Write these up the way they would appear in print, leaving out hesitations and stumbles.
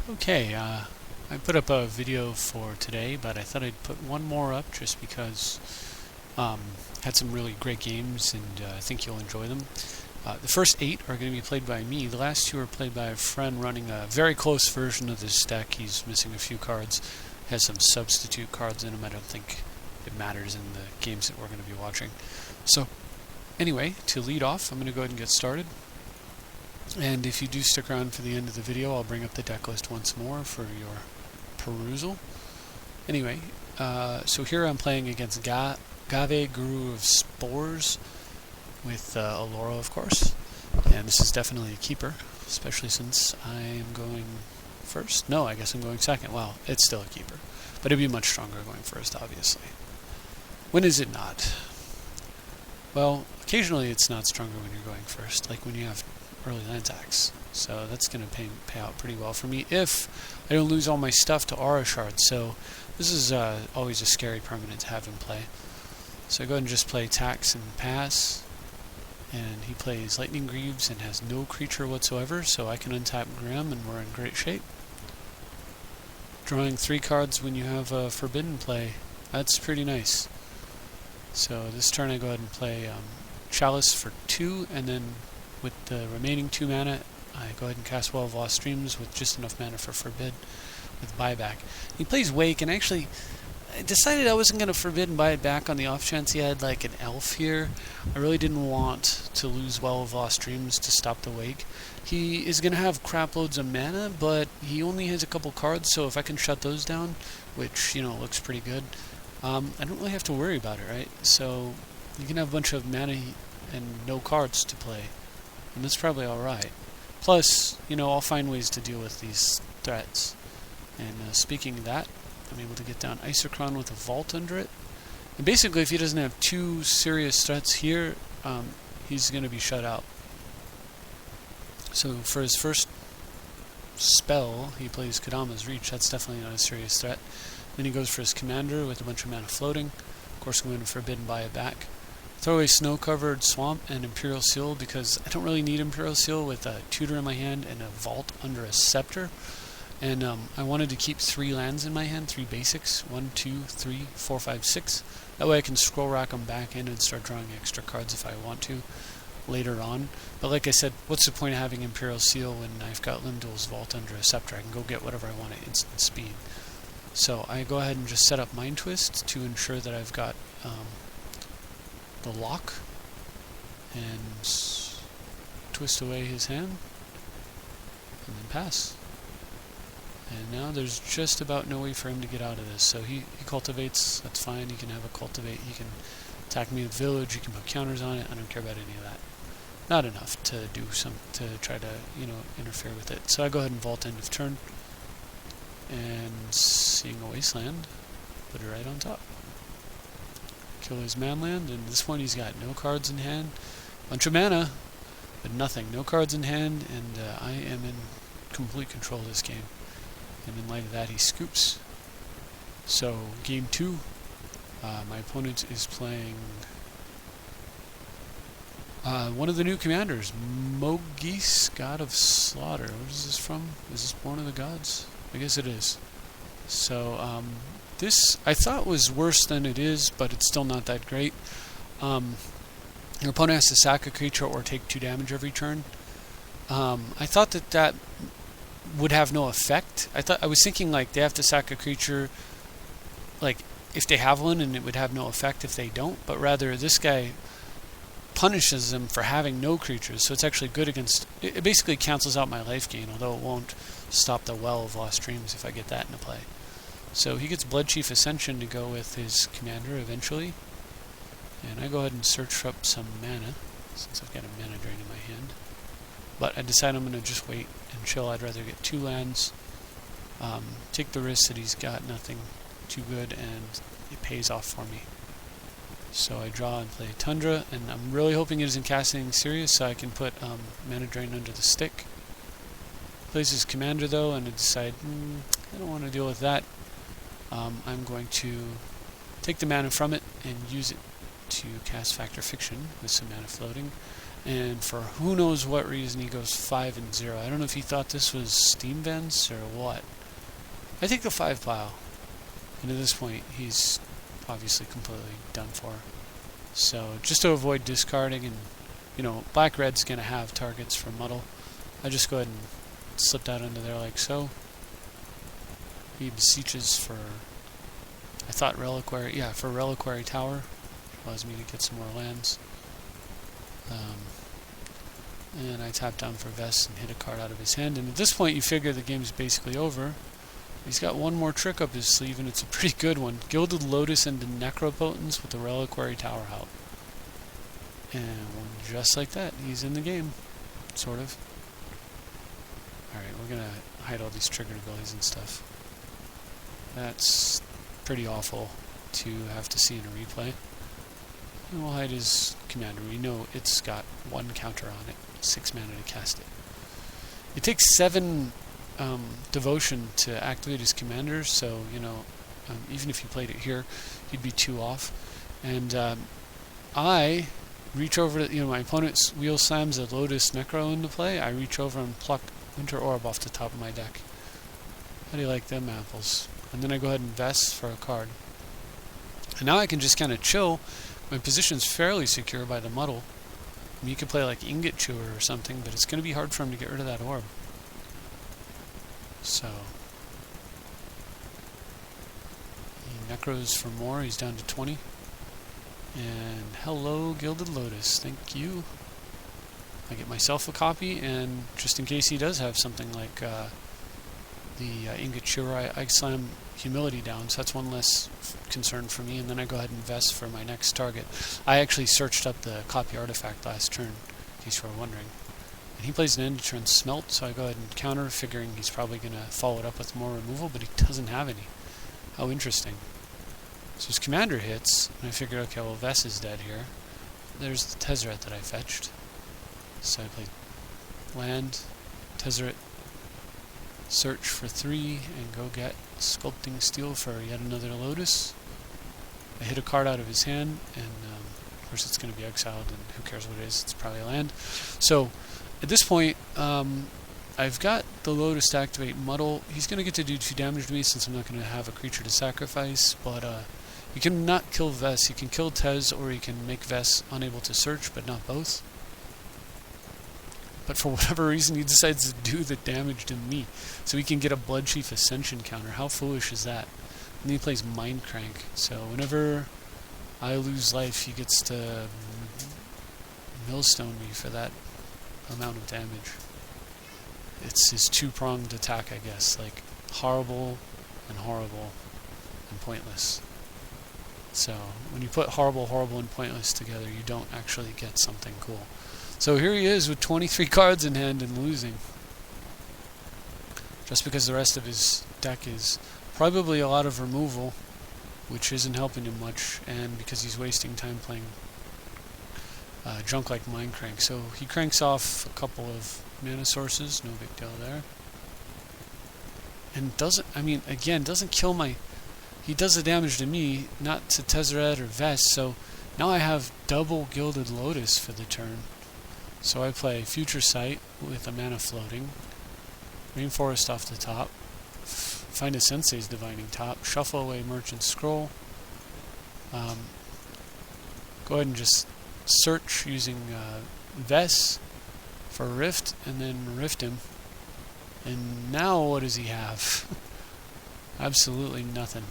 Okay, I put up a video for today, but I thought I'd put one more up just because had some really great games, and I think you'll enjoy them. The first 8 are going to be played by me. The last 2 are played by a friend running a very close version of this deck. He's missing a few cards, has some substitute cards in him. I don't think it matters in the games that we're going to be watching. So anyway, to lead off, I'm going to go ahead and get started. And if you do stick around for the end of the video, I'll bring up the deck list once more for your perusal. Anyway, so here I'm playing against Gave Guru of Spores with Oloro, of course. And this is definitely a keeper, especially since I am going first. No, I guess I'm going second. Well, it's still a keeper, but it'd be much stronger going first, obviously. When is it not? Well, occasionally it's not stronger when you're going first, like when you have early land tax. So that's going to pay out pretty well for me if I don't lose all my stuff to aura shards. So this is always a scary permanent to have in play. So I go ahead and just play tax and pass. And he plays Lightning Greaves and has no creature whatsoever, so I can untap Grim and we're in great shape. Drawing 3 cards when you have a Forbidden play, that's pretty nice. So this turn I go ahead and play Chalice for 2, and then with the remaining 2 mana, I go ahead and cast Well of Lost Dreams with just enough mana for Forbid with buyback. He plays Wake, and actually I decided I wasn't going to Forbid and buy it back on the off chance he had like an elf here. I really didn't want to lose Well of Lost Dreams to stop the Wake. He is going to have crap loads of mana, but he only has a couple cards, so if I can shut those down, which, you know, looks pretty good, I don't really have to worry about it, right? So you can have a bunch of mana and no cards to play, and that's probably alright. Plus, you know, I'll find ways to deal with these threats. And speaking of that, I'm able to get down Isochron with a Vault under it. And basically, if he doesn't have 2 serious threats here, he's going to be shut out. So for his first spell, he plays Kodama's Reach. That's definitely not a serious threat. Then he goes for his Commander with a bunch of mana floating. Of course, I'm going to Forbid and buy it back. Throw away Snow-Covered Swamp and Imperial Seal because I don't really need Imperial Seal with a Tutor in my hand and a Vault under a Scepter. And I wanted to keep 3 lands in my hand, 3 basics, 1, 2, 3, 4, 5, 6. That way I can scroll rack them back in and start drawing extra cards if I want to later on. But like I said, what's the point of having Imperial Seal when I've got Limdol's Vault under a Scepter? I can go get whatever I want at instant speed. So I go ahead and just set up Mind Twist to ensure that I've got the lock and twist away his hand and then pass. And now there's just about no way for him to get out of this. So he cultivates, that's fine, he can have a cultivate, he can attack me with village, he can put counters on it, I don't care about any of that. Not enough to do to try to, you know, interfere with it. So I go ahead and Vault end of turn. And seeing a Wasteland, put it right on top. Kill his manland, and this one he's got no cards in hand. Bunch of mana, but nothing. No cards in hand, and I am in complete control of this game. And in light of that, he scoops. So, game 2, my opponent is playing one of the new commanders, Mogis, God of Slaughter. What is this from? Is this Born of the Gods? I guess it is. So, this I thought was worse than it is, but it's still not that great. Your opponent has to sack a creature or take 2 damage every turn. I thought that would have no effect. I was thinking like they have to sack a creature, like if they have one, and it would have no effect if they don't. But rather, this guy punishes them for having no creatures, so it's actually good against. It basically cancels out my life gain, although it won't stop the Well of Lost Dreams if I get that into play. So he gets Bloodchief Ascension to go with his commander eventually, and I go ahead and search up some mana since I've got a mana drain in my hand. But I decide I'm going to just wait and chill. I'd rather get 2 lands, take the risk that he's got nothing too good, and it pays off for me. So I draw and play Tundra, and I'm really hoping it isn't casting serious so I can put mana drain under the stick. Plays his commander though, and I decide I don't want to deal with that. I'm going to take the mana from it and use it to cast Factor Fiction with some mana floating. And for who knows what reason, he goes 5-0. I don't know if he thought this was steam vents or what. I take the 5 pile. And at this point, he's obviously completely done for. So just to avoid discarding, and you know, black-red's going to have targets for muddle, I just go ahead and slip that under there like so. He beseeches for, I thought reliquary, yeah, for reliquary tower. Allows me to get some more lands. And I tap down for Vest and hit a card out of his hand. And at this point, you figure the game's basically over. He's got one more trick up his sleeve, and it's a pretty good one. Gilded Lotus into Necropotence with the reliquary tower out. And just like that, he's in the game. Sort of. Alright, we're going to hide all these triggered abilities and stuff. That's pretty awful to have to see in a replay. And we'll hide his commander. We know it's got 1 counter on it. 6 mana to cast it. It takes 7 devotion to activate his commander, so, you know, even if he played it here, he'd be 2 off. And I reach over to, you know, my opponent's wheel slams a Lotus Necro into play. I reach over and pluck Winter Orb off the top of my deck. How do you like them apples? And then I go ahead and Vest for a card. And now I can just kind of chill. My position's fairly secure by the muddle. I mean, you could play like Ingot Chewer or something, but it's going to be hard for him to get rid of that orb. So he necros for more. He's down to 20. And hello, Gilded Lotus. Thank you. I get myself a copy, and just in case he does have something like the Ingot Chewer, I slam Humility down, so that's one less concern for me, and then I go ahead and Vest for my next target. I actually searched up the copy artifact last turn, in case you were wondering. And he plays an end turn Smelt, so I go ahead and counter, figuring he's probably going to follow it up with more removal, but he doesn't have any. How interesting. So his commander hits, and I figure, okay, well, Vest is dead here. There's the Tezzeret that I fetched. So I played land, Tezzeret, search for 3, and go get Sculpting Steel for yet another Lotus. I hit a card out of his hand, and of course it's going to be exiled, and who cares what it is, it's probably a land. So at this point, I've got the Lotus to activate Muddle. He's going to get to do 2 damage to me since I'm not going to have a creature to sacrifice, but you can not kill Vest. You can kill Tez, or you can make Vest unable to search, but not both. But for whatever reason, he decides to do the damage to me. So he can get a Bloodchief Ascension counter. How foolish is that? And then he plays Mind Crank. So whenever I lose life, he gets to Millstone me for that amount of damage. It's his 2-pronged attack, I guess. Like, horrible and pointless. So when you put horrible, and pointless together, you don't actually get something cool. So here he is with 23 cards in hand and losing. Just because the rest of his deck is probably a lot of removal, which isn't helping him much, and because he's wasting time playing junk like Mind Crank. So he cranks off a couple of mana sources, no big deal there. And doesn't, I mean, again, doesn't kill my... He does the damage to me, not to Tezzeret or Vest, so now I have double Gilded Lotus for the turn. So I play Future Sight with a mana floating, Rainforest off the top, find a Sensei's Divining top, shuffle away Merchant Scroll, go ahead and just search using Vest for Rift, and then Rift him. And now what does he have? Absolutely nothing.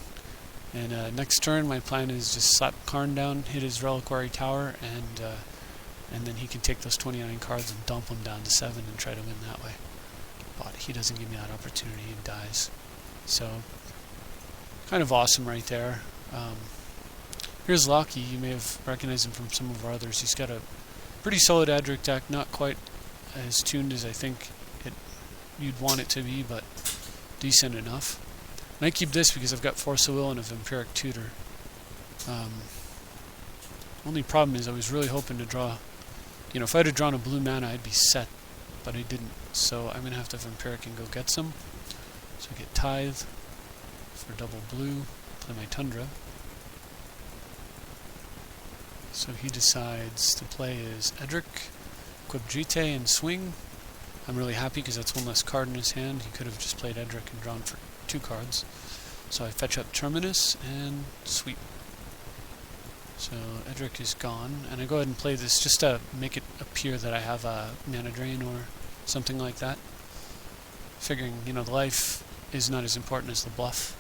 And next turn my plan is just slap Karn down, hit his Reliquary Tower, and then he can take those 29 cards and dump them down to 7 and try to win that way. But he doesn't give me that opportunity and dies. So, kind of awesome right there. Here's Locky. You may have recognized him from some of our others. He's got a pretty solid Adric deck, not quite as tuned as I think you'd want it to be, but decent enough. And I keep this because I've got Force of Will and a Vampiric Tutor. Only problem is I was really hoping to draw... You know, if I had drawn a blue mana, I'd be set, but I didn't. So I'm going to have to Vampiric and go get some. So I get Tithe for double blue, play my Tundra. So he decides to play his Edric, equip Jite and swing. I'm really happy because that's one less card in his hand. He could have just played Edric and drawn for 2 cards. So I fetch up Terminus and sweep. So Edric is gone, and I go ahead and play this just to make it appear that I have a mana drain or something like that. Figuring, you know, the life is not as important as the bluff.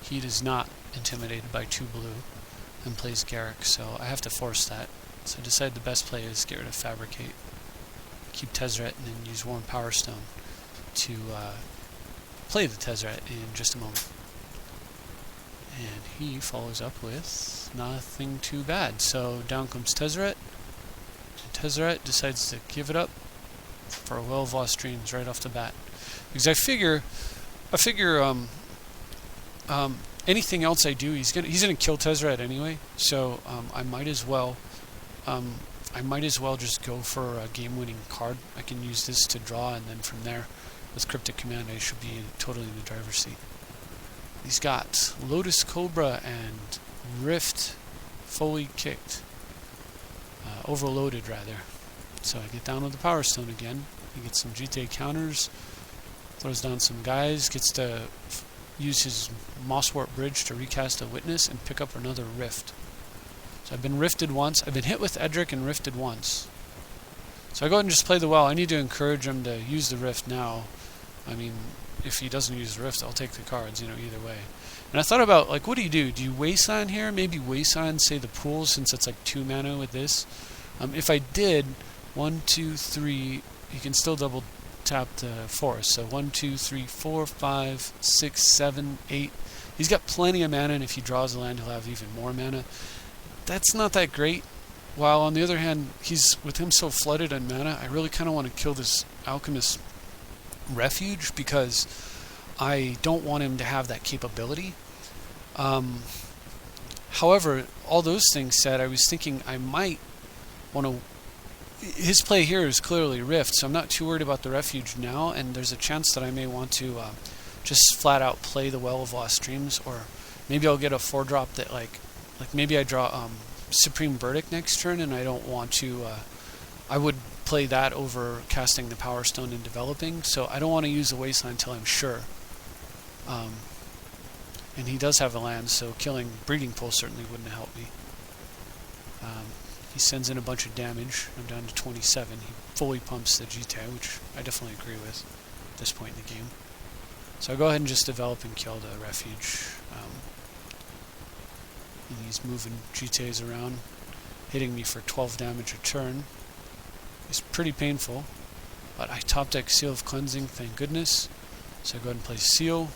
He is not intimidated by 2 blue and plays Garrick, so I have to force that. So I decide the best play is get rid of Fabricate, keep Tezzeret, and then use Warm Power Stone to play the Tezzeret in just a moment. And he follows up with nothing too bad. So down comes Tezzeret, and Tezzeret decides to give it up for a Well of Lost Dreams right off the bat. Because I figure anything else I do, he's gonna kill Tezzeret anyway. So I might as well just go for a game-winning card. I can use this to draw, and then from there, with Cryptic Command, I should be totally in the driver's seat. He's got Lotus Cobra and Rift fully kicked. Overloaded, rather. So I get down with the Power Stone again. He gets some GT counters, throws down some guys, gets to use his Mosswort Bridge to recast a Witness and pick up another Rift. So I've been rifted once. I've been hit with Edric and rifted once. So I go ahead and just play the Well. I need to encourage him to use the Rift now. I mean, if he doesn't use the Rift, I'll take the cards, you know, either way. And I thought about, like, what do you do? Do you Wasteland here? Maybe Wasteland, say, the pool, since it's like 2 mana with this. If I did 1, 2, 3, you can still double tap the forest. So 1, 2, 3, 4, 5, 6, 7, 8. He's got plenty of mana, and if he draws a land, he'll have even more mana. That's not that great. While on the other hand, with him so flooded on mana, I really kind of want to kill this Alchemist Refuge because I don't want him to have that capability. However, all those things said, I was thinking I might want to... His play here is clearly Rift, so I'm not too worried about the Refuge now, and there's a chance that I may want to just flat out play the Well of Lost Dreams, or maybe I'll get a 4-drop that like maybe I draw Supreme Verdict next turn, and I don't want to... I would play that over casting the Power Stone and developing, so I don't want to use the Wasteland until I'm sure. And he does have a land, so killing Breeding Pool certainly wouldn't help me. He sends in a bunch of damage. I'm down to 27. He fully pumps the GT, which I definitely agree with at this point in the game. So I'll go ahead and just develop and kill the Refuge. And he's moving GTs around, hitting me for 12 damage a turn. It's pretty painful, but I top deck Seal of Cleansing, thank goodness. So I go ahead and play Seal,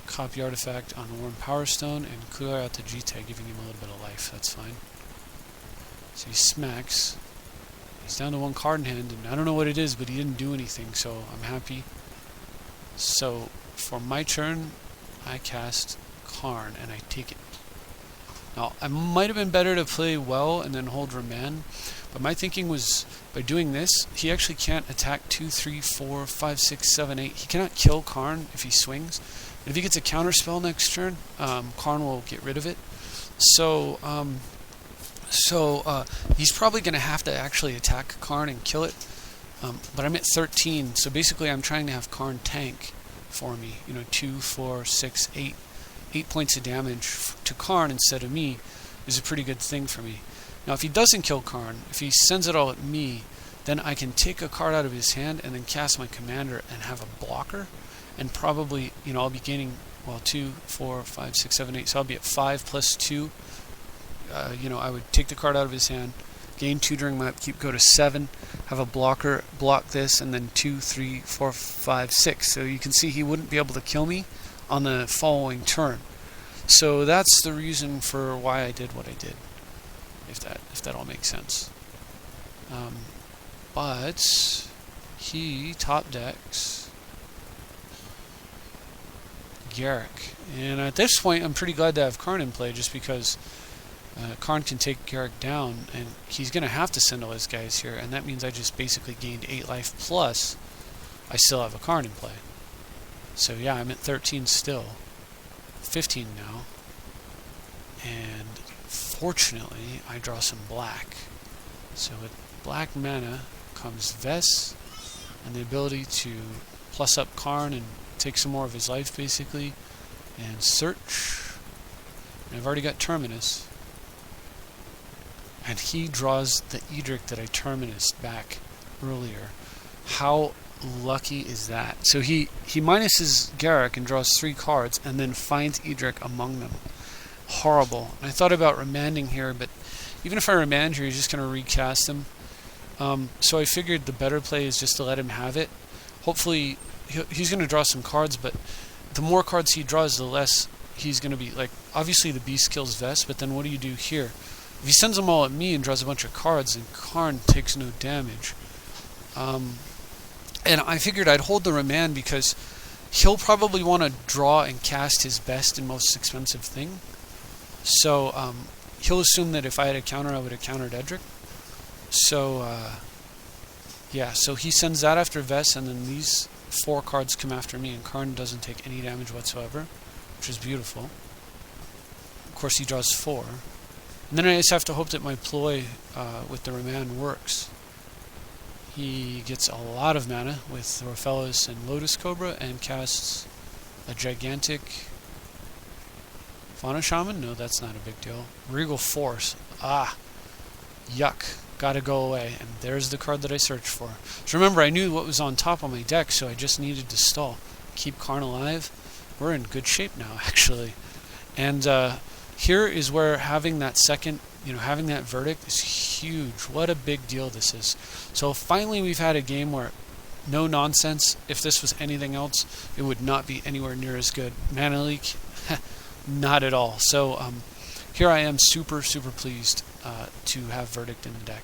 copy Artifact on the Warm Power Stone, and clear out the GT, giving him a little bit of life. That's fine. So he smacks. He's down to 1 card in hand, and I don't know what it is, but he didn't do anything, so I'm happy. So for my turn, I cast Karn, and I take it. Now, I might have been better to play Well and then hold Remand, but my thinking was, by doing this, he actually can't attack 2, 3, 4, 5, 6, 7, 8. He cannot kill Karn if he swings. And if he gets a counterspell next turn, Karn will get rid of it. So he's probably going to have to actually attack Karn and kill it. But I'm at 13, so basically I'm trying to have Karn tank for me. You know, 2, 4, 6, 8. 8 points of damage to Karn instead of me is a pretty good thing for me. Now, if he doesn't kill Karn, if he sends it all at me, then I can take a card out of his hand and then cast my commander and have a blocker. And probably, you know, I'll be gaining, well, 2, 4, 5, 6, 7, 8. So I'll be at 5 plus 2. You know, I would take the card out of his hand, gain 2 during my upkeep, go to 7, have a blocker, block this, and then 2, 3, 4, 5, 6. So you can see he wouldn't be able to kill me on the following turn. So that's the reason for why I did what I did, if that all makes sense. But he top decks Garrick, and at this point I'm pretty glad to have Karn in play, just because Karn can take Garrick down, and he's going to have to send all his guys here, and that means I just basically gained 8 life, plus I still have a Karn in play. So yeah, I'm at 13 still. 15 now. And fortunately, I draw some black. So black mana comes Vess, and the ability to plus up Karn and take some more of his life, basically, and search. And I've already got Terminus. And he draws the Edric that I Terminused back earlier. How lucky is that? So he minuses Garruk and draws 3 cards, and then finds Edric among them. Horrible. And I thought about remanding here, but even if I remand here, he's just going to recast him. So I figured the better play is just to let him have it. Hopefully, he's going to draw some cards, but the more cards he draws, the less he's going to be, like, obviously the beast kills Vess, but then what do you do here? If he sends them all at me and draws a bunch of cards, then Karn takes no damage. And I figured I'd hold the remand because he'll probably want to draw and cast his best and most expensive thing. So he'll assume that if I had a counter, I would have countered Edric. So, yeah, so he sends that after Vess, and then these 4 cards come after me, and Karn doesn't take any damage whatsoever, which is beautiful. Of course, he draws 4. And then I just have to hope that my ploy with the remand works. He gets a lot of mana with Rofellos and Lotus Cobra and casts a gigantic Fauna Shaman? No, that's not a big deal. Regal Force. Ah, yuck. Gotta go away. And there's the card that I searched for. So remember, I knew what was on top of my deck, so I just needed to stall. Keep Karn alive. We're in good shape now, actually. And here is where having that second, having that verdict is huge. What a big deal this is. So finally we've had a game where no nonsense. If this was anything else, it would not be anywhere near as good. Mana leak? Not at all. So here I am super, super pleased to have verdict in the deck.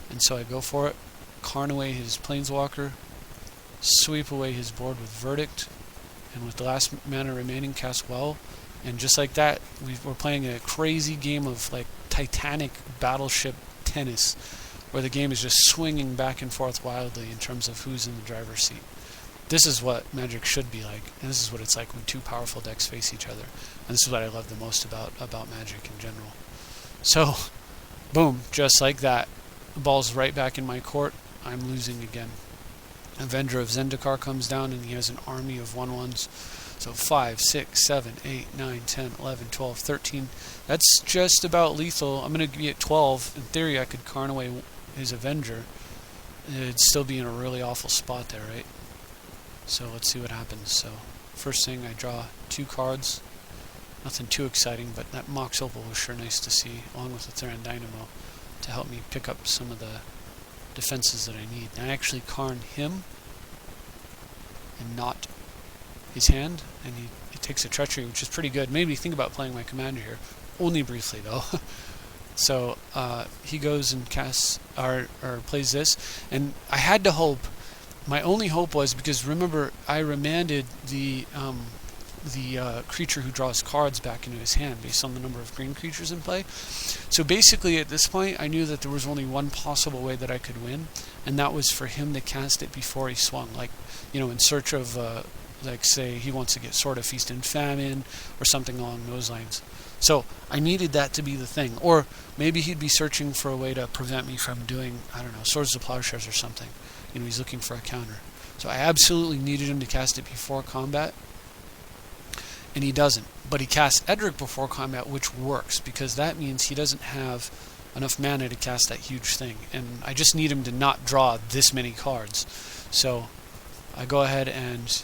And so I go for it. Karn away his Planeswalker. Sweep away his board with verdict. And with the last mana remaining, cast Well. And just like that, we're playing a crazy game of like Titanic battleship tennis, where the game is just swinging back and forth wildly in terms of who's in the driver's seat. This is what Magic should be like, and this is what it's like when 2 powerful decks face each other. And this is what I love the most about Magic in general. So, boom, just like that, the ball's right back in my court. I'm losing again. Avenger of Zendikar comes down, and he has an army of 1/1s. So 5, 6, 7, 8, 9, 10, 11, 12, 13. That's just about lethal. I'm going to be at 12. In theory, I could Karn away his Avenger. It'd still be in a really awful spot there, right? So let's see what happens. So first thing, I draw 2 cards. Nothing too exciting, but that Mox Opal was sure nice to see, along with the Theran Dynamo, to help me pick up some of the defenses that I need. And I actually Karn him and not his hand, and he takes a treachery, which is pretty good. Made me think about playing my commander here, only briefly though. So he goes and casts or plays this, and I had to hope. My only hope was, because remember I remanded the creature who draws cards back into his hand based on the number of green creatures in play. So basically at this point I knew that there was only one possible way that I could win, and that was for him to cast it before he swung, like in search of like say he wants to get Sword of Feast and Famine or something along those lines. So I needed that to be the thing. Or maybe he'd be searching for a way to prevent me from doing, I don't know, Swords of Plowshares or something. He's looking for a counter. So I absolutely needed him to cast it before combat, and he doesn't. But he casts Edric before combat, which works, because that means he doesn't have enough mana to cast that huge thing. And I just need him to not draw this many cards. So I go ahead and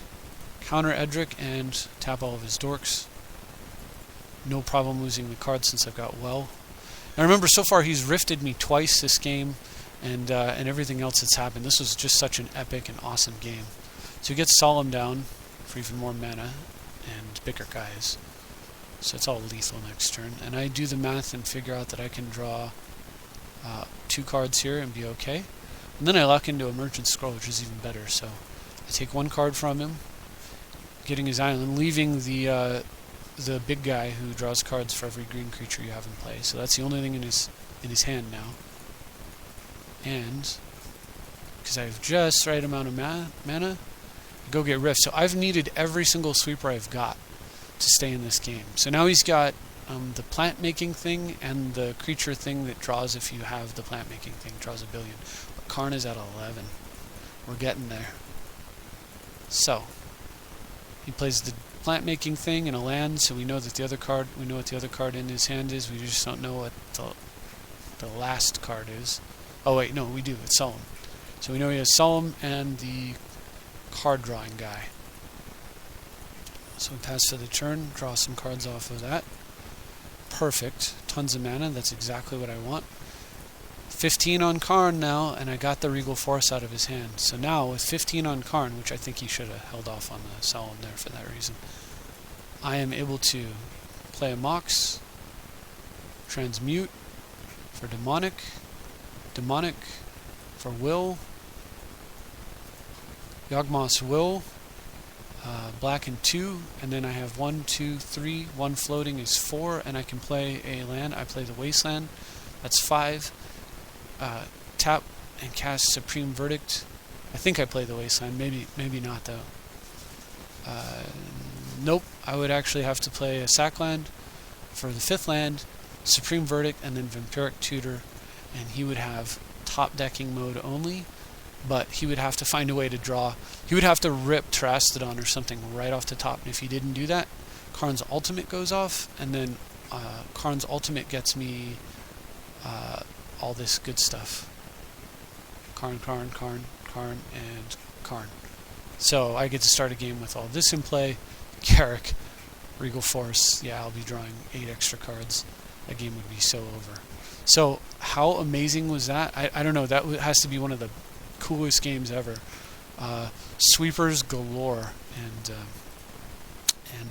counter Edric and tap all of his dorks. No problem losing the card since I've got Well. And remember, so far he's rifted me twice this game, and everything else that's happened. This was just such an epic and awesome game. So he gets Solemn down for even more mana, and Bicker Guys. So it's all lethal next turn. And I do the math and figure out that I can draw 2 cards here and be okay. And then I lock into a Merchant Scroll, which is even better. So I take 1 card from him, getting his island, leaving the big guy who draws cards for every green creature you have in play. So that's the only thing in his hand now. And because I have just the right amount of mana, go get Rift. So I've needed every single sweeper I've got to stay in this game. So now he's got the plant making thing and the creature thing that draws if you have the plant making thing draws 1 billion. But Karn is at 11. We're getting there. So he plays the plant making thing in a land, so we know that we know what the other card in his hand is. We just don't know what the last card is. Oh wait, no, we do. It's Solemn. So we know he has Solemn and the card drawing guy. So we pass for the turn, draw some cards off of that. Perfect. Tons of mana. That's exactly what I want. 15 on Karn now, and I got the Regal Force out of his hand. So now, with 15 on Karn, which I think he should have held off on the Solemn there for that reason, I am able to play a Mox, Transmute for Demonic, Demonic for Will, Yawgmoth's Will, black and 2, and then I have 1, 2, 3, 1 floating is 4, and I can play a land. I play the Wasteland, that's 5. Tap and cast Supreme Verdict. I think I play the Wasteland, maybe not though. Nope, I would actually have to play a sack land for the 5th land, Supreme Verdict, and then Vampiric Tutor, and he would have top decking mode only, but he would have to find a way to draw. He would have to rip Terastodon or something right off the top, and if he didn't do that, Karn's ultimate goes off, and then Karn's ultimate gets me all this good stuff. Karn, and Karn. So I get to start a game with all this in play. Carrick, Regal Force, yeah, I'll be drawing 8 extra cards. That game would be so over. So how amazing was that? I don't know, that has to be one of the coolest games ever. Sweepers galore, and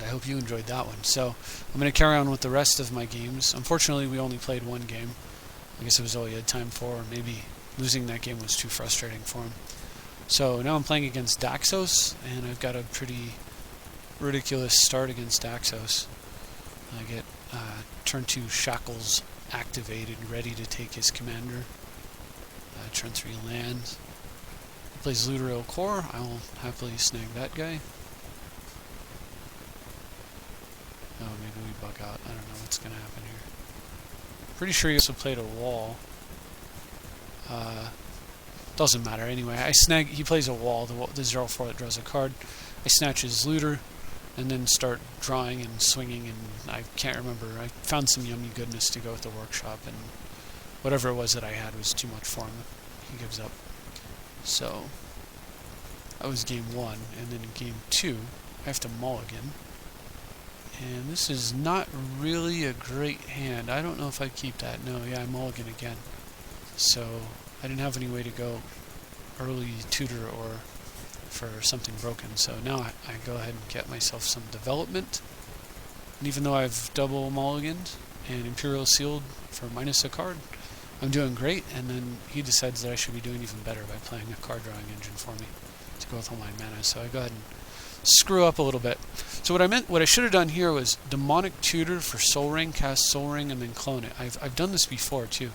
I hope you enjoyed that one. So I'm going to carry on with the rest of my games. Unfortunately, we only played 1 game. I guess it was all he had time for, or maybe losing that game was too frustrating for him. So now I'm playing against Daxos, and I've got a pretty ridiculous start against Daxos. I get turn 2 Shackles activated, ready to take his commander. Turn 3 land. He plays Lutero Core. I will happily snag that guy. Oh, maybe we bug out. I don't know what's going to happen here. Pretty sure he also played a wall. Doesn't matter anyway. He plays a wall, the 0-4 that draws a card. I snatch his Looter, and then start drawing and swinging, and I can't remember. I found some yummy goodness to go with the workshop, and whatever it was that I had was too much for him. He gives up. So that was game 1, and then in game 2, I have to mulligan. And this is not really a great hand. I don't know if I keep that. No, yeah, I mulligan again. So I didn't have any way to go early tutor or for something broken. So now I go ahead and get myself some development. And even though I've double mulliganed and Imperial Sealed for minus a card, I'm doing great. And then he decides that I should be doing even better by playing a card drawing engine for me to go with all my mana. So I go ahead and screw up a little bit. So what I should have done here was Demonic Tutor for Soul Ring, cast Soul Ring, and then clone it. I've done this before too.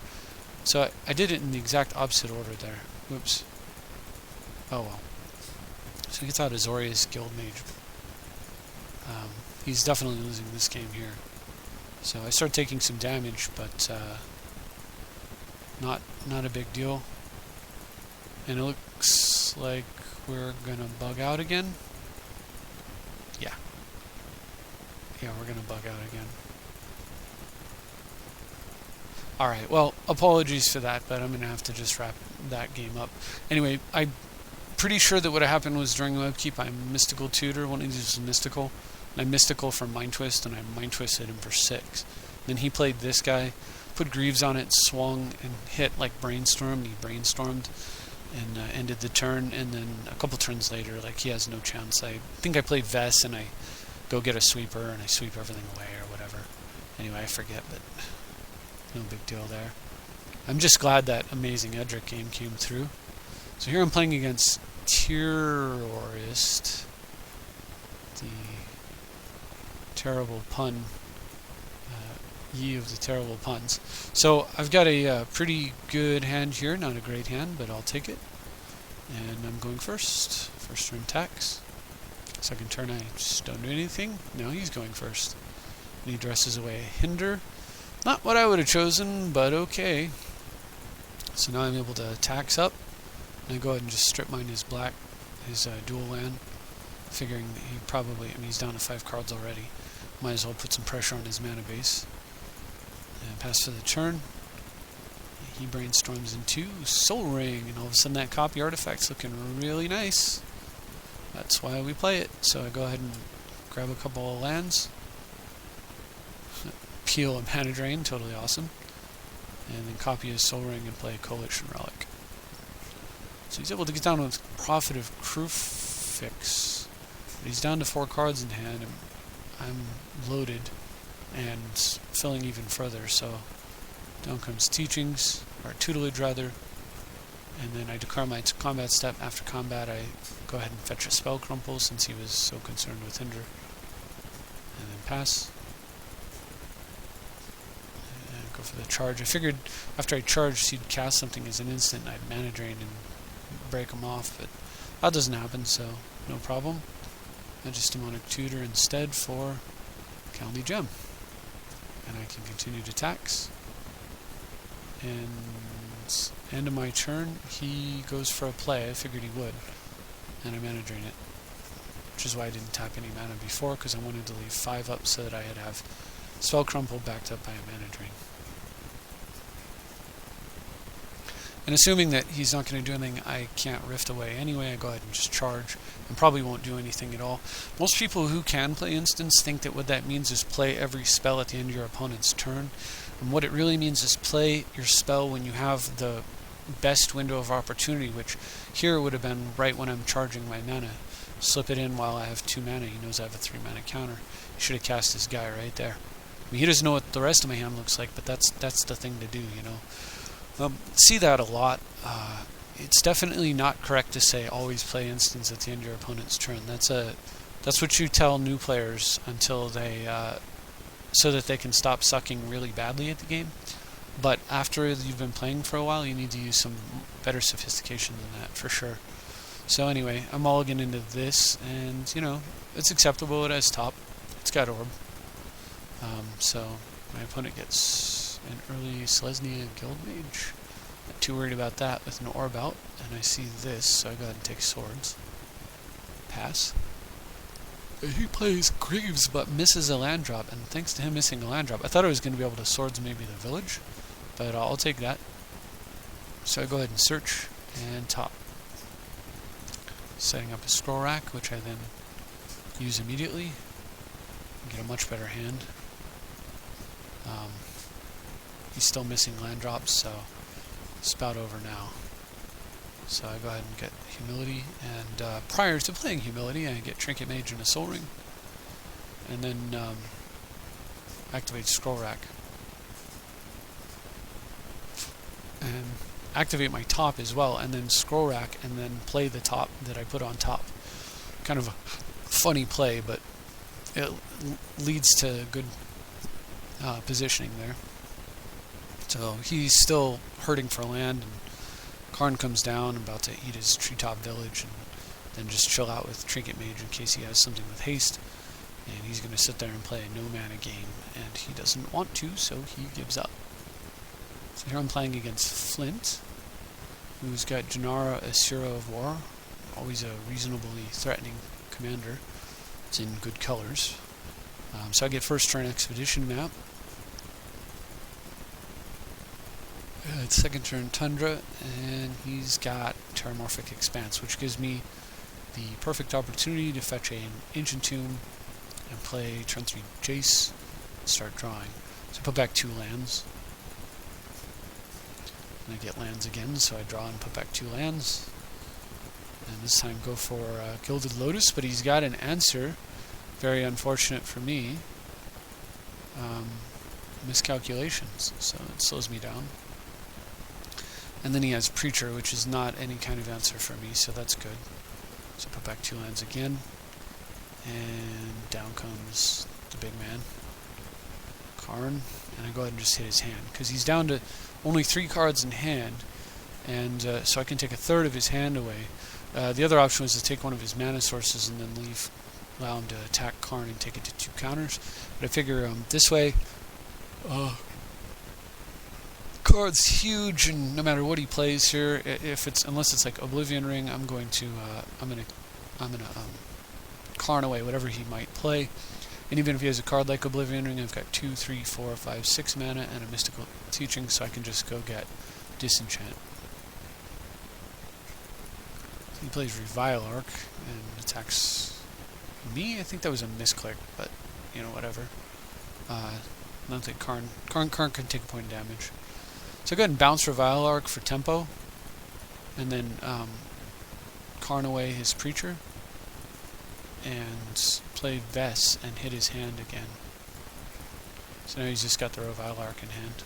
So I did it in the exact opposite order there. Oops. Oh well. So he gets out Azorius Guildmage. He's definitely losing this game here. So I start taking some damage, but not a big deal. And it looks like we're gonna bug out again. Yeah, we're gonna bug out again. Alright, well, apologies for that, but I'm gonna have to just wrap that game up. Anyway, I'm pretty sure that what happened was during the upkeep I Mystical Tutor, one of these was Mystical, and I Mystical for Mind Twist, and I Mind Twisted him for 6. Then he played this guy, put Greaves on it, swung, and hit like Brainstorm, and he Brainstormed, and ended the turn, and then a couple turns later, like, he has no chance. I think I played Vess, and I go get a sweeper, and I sweep everything away, or whatever. Anyway, I forget, but no big deal there. I'm just glad that amazing Edric game came through. So here I'm playing against Terrorist, the terrible pun, ye of the terrible puns. So I've got a pretty good hand here, not a great hand, but I'll take it. And I'm going first. First turn tax. Second turn I just don't do anything. No, he's going first. And he dresses away a Hinder. Not what I would have chosen, but okay. So now I'm able to tax up. And I go ahead and just strip mine his black, his dual land. Figuring that he probably, I mean, he's down to 5 cards already. Might as well put some pressure on his mana base. And pass for the turn. He brainstorms into Soul Ring, and all of a sudden that copy artifact's looking really nice. That's why we play it. So I go ahead and grab a couple of lands. Peel a mana drain, totally awesome. And then copy his Soul Ring and play a Coalition Relic. So he's able to get down with Prophet of Crufix. But he's down to 4 cards in hand, and I'm loaded and filling even further. So down comes Teachings, or Tutelage rather, and then I declare my combat step. After combat I go ahead and fetch a Spell Crumple since he was so concerned with Hinder, and then pass. And go for the charge. I figured after I charged he'd cast something as an instant and I'd mana drain and break him off, but that doesn't happen, so no problem. I just demonic tutor instead for County Gem, and I can continue to tax. And end of my turn, he goes for a play. I figured he would, and I mana drain it, which is why I didn't tap any mana before, because I wanted to leave 5 up so that I'd have Spell Crumple backed up by a mana drain. And assuming that he's not going to do anything I can't rift away anyway, I go ahead and just charge, and probably won't do anything at all. Most people who can play instants think that what that means is play every spell at the end of your opponent's turn. And what it really means is play your spell when you have the best window of opportunity, which here would have been right when I'm charging my mana. Slip it in while I have 2 mana. He knows I have a 3 mana counter. He should have cast this guy right there. I mean, he doesn't know what the rest of my hand looks like, but that's the thing to do, you know. See that a lot. It's definitely not correct to say always play instants at the end of your opponent's turn. That's what you tell new players until they so that they can stop sucking really badly at the game. But after you've been playing for a while, you need to use some better sophistication than that for sure. So anyway, I'm mulligan into this, and you know, it's acceptable. It has top. It's got orb. So my opponent gets an early Selesnya Guildmage. Not too worried about that with an orb out. And I see this, so I go ahead and take swords. Pass. He plays Greaves but misses a land drop, and thanks to him missing a land drop, I thought I was going to be able to swords maybe the village, but I'll take that. So I go ahead and search and top. Setting up a scroll rack, which I then use immediately. Get a much better hand. He's still missing land drops, so spout over now. So I go ahead and get Humility, and prior to playing Humility, I get Trinket Mage and a Soul Ring, and then activate Scroll Rack, and activate my top as well, and then Scroll Rack, and then play the top that I put on top. Kind of a funny play, but it leads to good positioning there. So he's still hurting for land, and Karn comes down, about to eat his treetop village, and then just chill out with Trinket Mage in case he has something with haste. And he's going to sit there and play a no mana game, and he doesn't want to, so he gives up. So here I'm playing against Flint, who's got Janara Asura of War, always a reasonably threatening commander. It's in good colors. So I get first turn Expedition map. Second turn Tundra, and he's got Terramorphic Expanse, which gives me the perfect opportunity to fetch an Ancient Tomb and play turn 3 Jace and start drawing. So I put back 2 lands. And I get lands again, so I draw and put back 2 lands. And this time go for Gilded Lotus, but he's got an answer. Very unfortunate for me. Miscalculations, so it slows me down. And then he has Preacher, which is not any kind of answer for me, so that's good. So put back 2 lands again. And down comes the big man, Karn. And I go ahead and just hit his hand, because he's down to only 3 cards in hand. And so I can take a third of his hand away. The other option was to take one of his mana sources and then leave allow him to attack Karn and take it to 2 counters. But I figure this way, card's huge, and no matter what he plays here, unless it's like Oblivion Ring, I'm gonna Karn away whatever he might play. And even if he has a card like Oblivion Ring, I've got 2, 3, 4, 5, 6 mana and a Mystical Teaching, so I can just go get Disenchant. He plays Revile Arc and attacks me. I think that was a misclick, but you know, whatever. I don't think Karn can take a point of damage. So go ahead and bounce Revile Arc for tempo, and then Karn away his Preacher, and play Vess and hit his hand again. So now he's just got the Revile Arc in hand.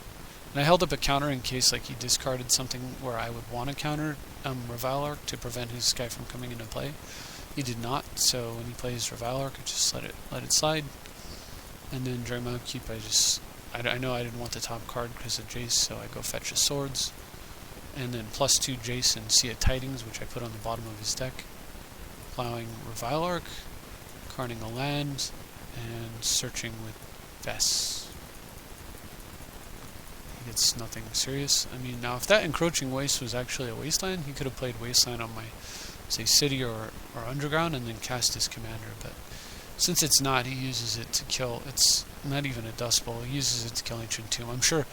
And I held up a counter in case like he discarded something where I would want to counter Revile Arc to prevent his guy from coming into play. He did not, so when he plays Revile Arc, I just let it slide. And then during my upkeep, I know I didn't want the top card because of Jace, so I go fetch his Swords. And then +2 Jace and Sea of Tidings, which I put on the bottom of his deck. Plowing Revile Arc, Karning a land, and searching with Vess. He gets nothing serious. I mean, now if that Encroaching Waste was actually a Wasteland, he could have played Wasteland on my, say, City or Underground and then cast his commander, but since it's not, he uses it to kill. It's not even a Dust Bowl. He uses it to kill Ancient Tomb. I'm sure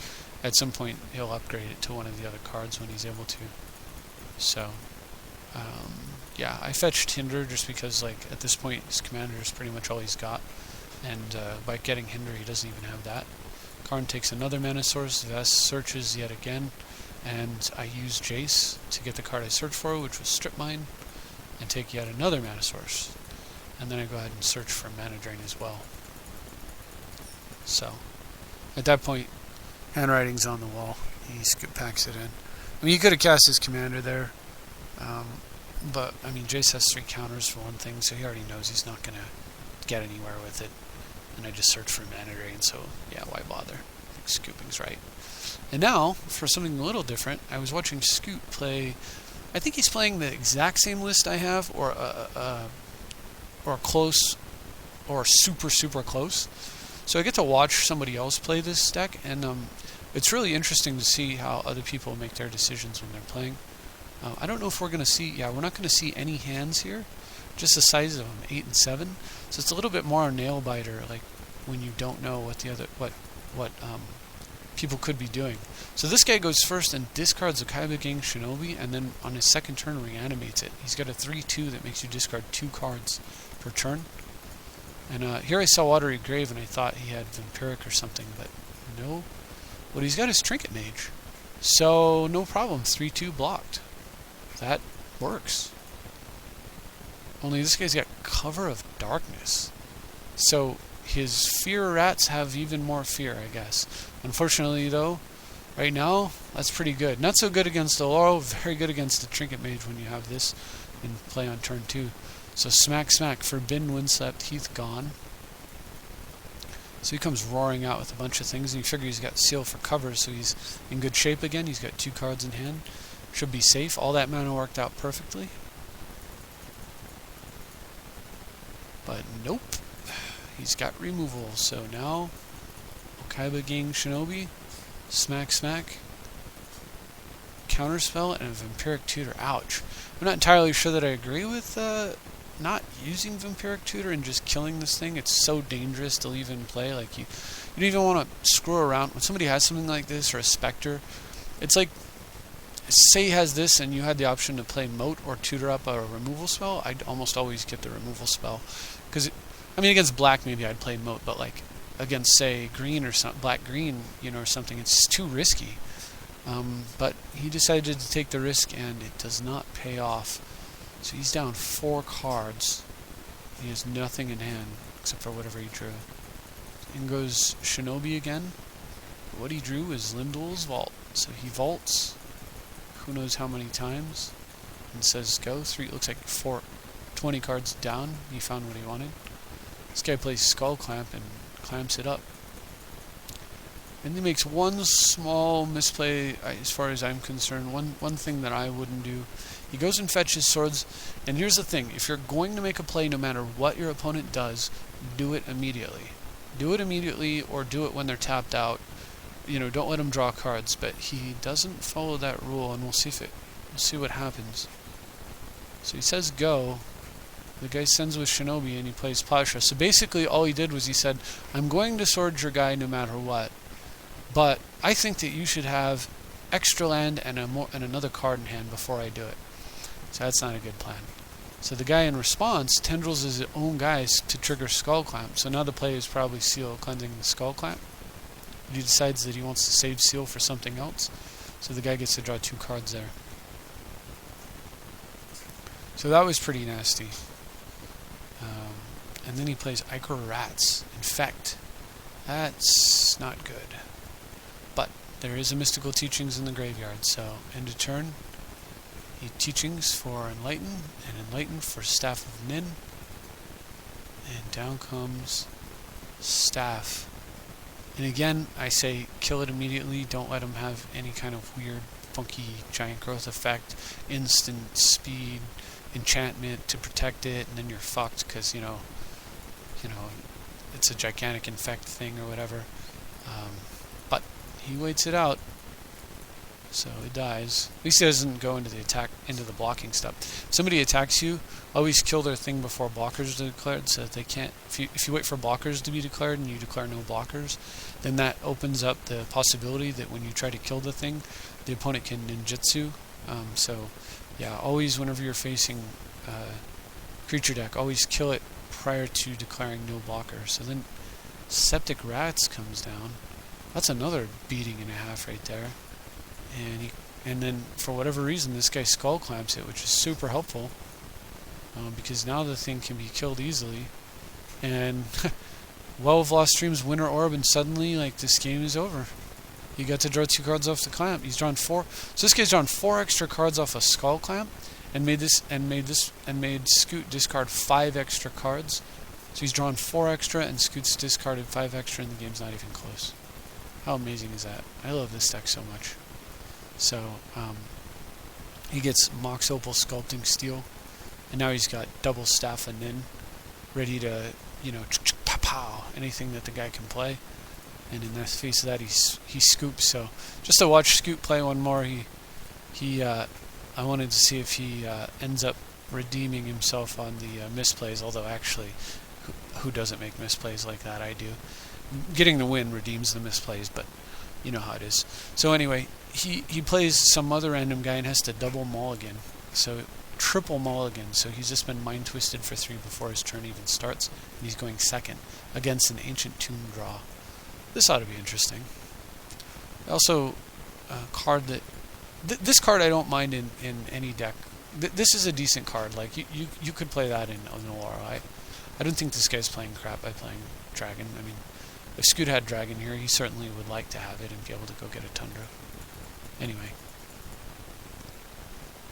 at some point he'll upgrade it to one of the other cards when he's able to. So, yeah, I fetched Hinder just because, like, at this point his commander is pretty much all he's got, and by getting Hinder he doesn't even have that. Karn takes another mana source. Vess searches yet again, and I use Jace to get the card I searched for, which was Strip Mine, and take yet another mana source. And then I go ahead and search for Mana Drain as well. So, at that point, handwriting's on the wall. He packs it in. I mean, he could have cast his commander there, but, I mean, Jace has 3 counters for one thing, so he already knows he's not going to get anywhere with it. And I just search for Mana Drain, so, yeah, why bother? I think Scooping's right. And now, for something a little different, I was watching Scoot play. I think he's playing the exact same list I have, or close, or super close. So I get to watch somebody else play this deck, and it's really interesting to see how other people make their decisions when they're playing. I don't know if we're going to see, we're not going to see any hands here, just the size of them, 8 and 7. So it's a little bit more a nail biter, like when you don't know what the other, what people could be doing. So this guy goes first and discards a Kaiba Gang Shinobi, and then on his second turn reanimates it. He's got a 3/2 that makes you discard 2 cards per turn. And here I saw Watery Grave and I thought he had Vampiric or something, but no. What he's got is Trinket Mage. So no problem, 3/2 blocked. That works. Only this guy's got Cover of Darkness. So his Fear Rats have even more fear, I guess. Unfortunately though, right now, that's pretty good. Not so good against Oloro, very good against the Trinket Mage when you have this in play on turn 2. So smack, Forbidden Windswept Heath gone. So he comes roaring out with a bunch of things, and you figure he's got Seal for cover, so he's in good shape again. He's got 2 cards in hand. Should be safe. All that mana worked out perfectly. But nope. He's got removal, so now Kaiba Gang Shinobi, smack, Counterspell, and a Vampiric Tutor. Ouch. I'm not entirely sure that I agree with not using Vampiric Tutor and just killing this thing. It's so dangerous to leave in play. Like you don't even want to screw around. When somebody has something like this, or a Spectre, it's like, say he has this and you had the option to play Moat or tutor up a removal spell, I'd almost always get the removal spell. Because, I mean, against black maybe I'd play Moat, but like against, say, green or black-green, you know, or something, it's too risky. But he decided to take the risk, and it does not pay off. So he's down 4 cards. He has nothing in hand except for whatever he drew. In goes Shinobi again. What he drew is Limdol's Vault. So he vaults, who knows how many times, and says go. 3, looks like 20 cards down. He found what he wanted. This guy plays Skull Clamp and clamps it up. And he makes one small misplay as far as I'm concerned. One thing that I wouldn't do. He goes and fetches swords. And here's the thing. If you're going to make a play, no matter what your opponent does, do it immediately. Do it immediately or do it when they're tapped out. Don't let him draw cards. But he doesn't follow that rule, and we'll see what happens. So he says go. The guy sends with Shinobi and he plays Pasha. So basically all he did was he said, I'm going to sword your guy no matter what. But I think that you should have extra land and another card in hand before I do it. So that's not a good plan. So the guy in response tendrils his own guys to trigger Skull Clamp. So now the play is probably Seal cleansing the Skull Clamp. But he decides that he wants to save Seal for something else. So the guy gets to draw 2 cards there. So that was pretty nasty. And then he plays Ichor Rats. Infect. That's not good. But there is a Mystical Teachings in the graveyard, so end of turn. He Teachings for Enlighten, and Enlighten for Staff of Nin. And down comes Staff. And again, I say kill it immediately. Don't let him have any kind of weird, funky giant growth effect, instant speed, enchantment to protect it, and then you're fucked because, it's a gigantic infect thing or whatever. But he waits it out, so it dies. At least he doesn't go into the blocking stuff. If somebody attacks you, always kill their thing before blockers are declared, so that they can't. If you wait for blockers to be declared and you declare no blockers, then that opens up the possibility that when you try to kill the thing, the opponent can ninjutsu. So yeah, always whenever you're facing creature deck, always kill it prior to declaring no blocker. So then Septic Rats comes down. That's another beating and a half right there. And then for whatever reason this guy Skull Clamps it, which is super helpful because now the thing can be killed easily. And Well of Lost Dreams, Winter Orb, and suddenly this game is over. You got to draw 2 cards off the clamp. He's drawn 4. So this guy's drawn 4 extra cards off a Skull Clamp, and made Scoot discard 5 extra cards. So he's drawn 4 extra, and Scoot's discarded 5 extra, and the game's not even close. How amazing is that? I love this deck so much. So he gets Mox Opal Sculpting Steel, and now he's got double Staff and Nin, ready to pow anything that the guy can play. And in the face of that, he scoops. So just to watch Scoot play one more, I wanted to see if he ends up redeeming himself on the misplays. Although actually, who doesn't make misplays like that? I do. Getting the win redeems the misplays, but you know how it is. So anyway, he plays some other random guy and has to double mulligan. So triple mulligan. So he's just been Mind Twisted for 3 before his turn even starts, and he's going second against an Ancient Tomb draw. This ought to be interesting. Also, a card that this card I don't mind in any deck. This is a decent card. You could play that in Oloro. I don't think this guy's playing crap by playing Dragon. I mean, if Scoot had Dragon here, he certainly would like to have it and be able to go get a Tundra. Anyway.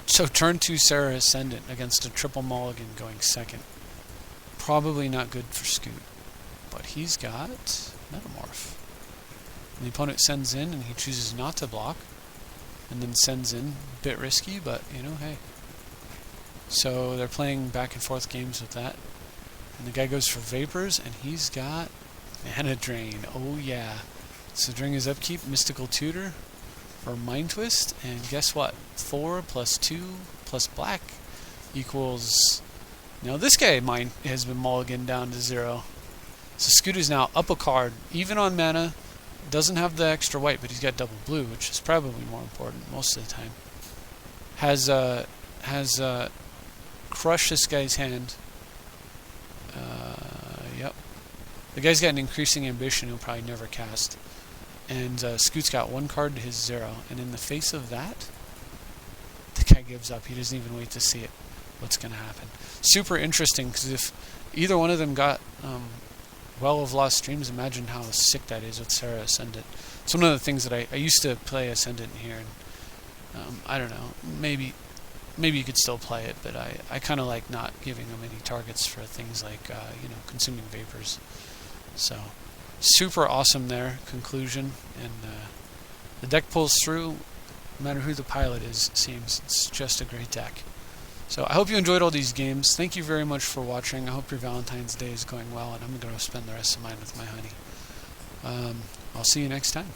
So turn 2 Sarah Ascendant against a triple mulligan going second. Probably not good for Scoot. But he's got Metamorph. And the opponent sends in and he chooses not to block. And then sends in. Bit risky, but hey. So they're playing back and forth games with that. And the guy goes for Vapors and he's got Mana Drain. Oh yeah. So during his upkeep, Mystical Tutor or Mind Twist, and guess what? 4 plus 2 plus black equals... Now this guy has been mulliganed down to 0. So Scoot is now up a card, even on mana, doesn't have the extra white, but he's got double blue, which is probably more important most of the time. Has crushed this guy's hand. Yep. The guy's got an increasing ambition he'll probably never cast. And Scoot's got 1 card to his 0. And in the face of that, the guy gives up. He doesn't even wait to see it. What's going to happen? Super interesting, because if either one of them got Well of Lost Dreams, imagine how sick that is with Sarah Ascendant. It's one of the things that I used to play Ascendant here, and I don't know, maybe you could still play it, but I kind of like not giving them any targets for things like Consuming Vapors. So super awesome there, conclusion, and the deck pulls through no matter who the pilot is, it seems. It's just a great deck. So I hope you enjoyed all these games. Thank you very much for watching. I hope your Valentine's Day is going well, and I'm going to spend the rest of mine with my honey. I'll see you next time.